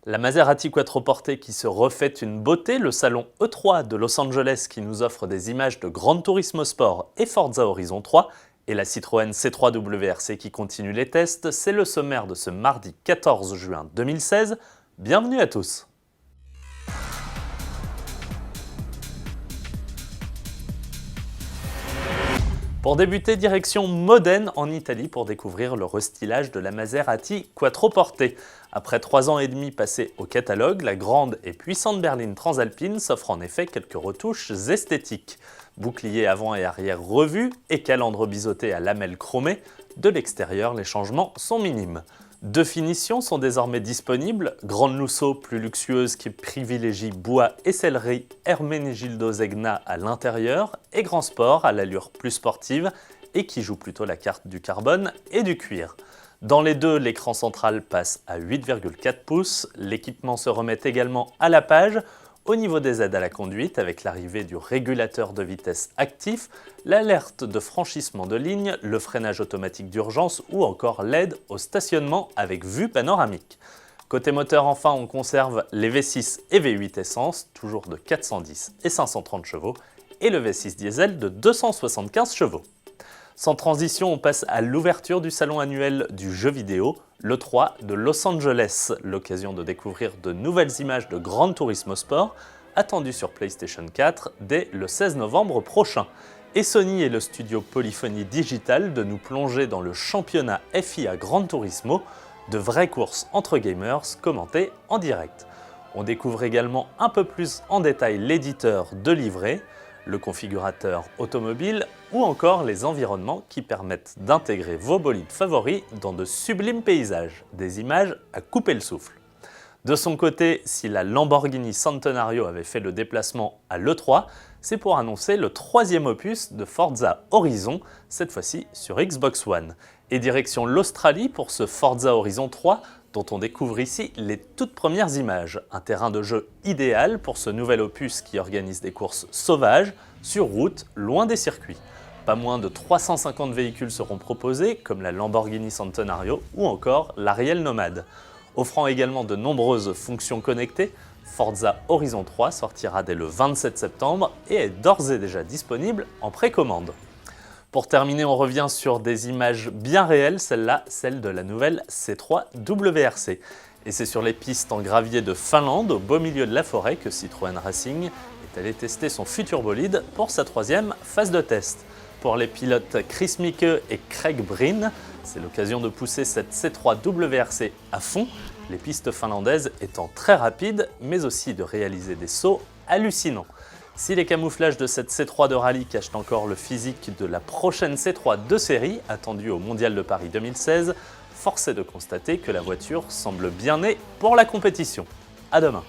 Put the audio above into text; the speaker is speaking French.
La Maserati Quattroporte qui se refait une beauté, le salon E3 de Los Angeles qui nous offre des images de Gran Turismo Sport et Forza Horizon 3, et la Citroën C3 WRC qui continue les tests, c'est le sommaire de ce mardi 14 juin 2016. Bienvenue à tous. Pour débuter, direction Modène en Italie pour découvrir le restylage de la Maserati Quattroporte. Après 3 ans et demi passés au catalogue, la grande et puissante berline transalpine s'offre en effet quelques retouches esthétiques. Bouclier avant et arrière revus et calandre biseauté à lamelles chromées, de l'extérieur les changements sont minimes. Deux finitions sont désormais disponibles, Grande Lusso plus luxueuse qui privilégie bois et sellerie Ermenegildo Zegna à l'intérieur et Grand Sport à l'allure plus sportive et qui joue plutôt la carte du carbone et du cuir. Dans les deux, l'écran central passe à 8,4 pouces, l'équipement se remet également à la page au niveau des aides à la conduite avec l'arrivée du régulateur de vitesse actif, l'alerte de franchissement de ligne, le freinage automatique d'urgence ou encore l'aide au stationnement avec vue panoramique. Côté moteur enfin, on conserve les V6 et V8 essence, toujours de 410 et 530 chevaux, et le V6 diesel de 275 chevaux. Sans transition, on passe à l'ouverture du salon annuel du jeu vidéo, l'E3 de Los Angeles, l'occasion de découvrir de nouvelles images de Gran Turismo Sport, attendues sur PlayStation 4 dès le 16 novembre prochain. Et Sony et le studio Polyphony Digital de nous plonger dans le championnat FIA Gran Turismo, de vraies courses entre gamers commentées en direct. On découvre également un peu plus en détail l'éditeur de livret, le configurateur automobile ou encore les environnements qui permettent d'intégrer vos bolides favoris dans de sublimes paysages, des images à couper le souffle. De son côté, si la Lamborghini Centenario avait fait le déplacement à l'E3, c'est pour annoncer le troisième opus de Forza Horizon, cette fois-ci sur Xbox One. Et direction l'Australie pour ce Forza Horizon 3, dont on découvre ici les toutes premières images. Un terrain de jeu idéal pour ce nouvel opus qui organise des courses sauvages, sur route, loin des circuits. Pas moins de 350 véhicules seront proposés, comme la Lamborghini Centenario ou encore l'Ariel Nomade. Offrant également de nombreuses fonctions connectées, Forza Horizon 3 sortira dès le 27 septembre et est d'ores et déjà disponible en précommande. Pour terminer, on revient sur des images bien réelles, celle-là, celle de la nouvelle C3 WRC. Et c'est sur les pistes en gravier de Finlande, au beau milieu de la forêt, que Citroën Racing est allé tester son futur bolide pour sa troisième phase de test. Pour les pilotes Chris Micke et Craig Breen, c'est l'occasion de pousser cette C3 WRC à fond, les pistes finlandaises étant très rapides, mais aussi de réaliser des sauts hallucinants. Si les camouflages de cette C3 de rallye cachent encore le physique de la prochaine C3 de série, attendue au Mondial de Paris 2016, force est de constater que la voiture semble bien née pour la compétition. À demain.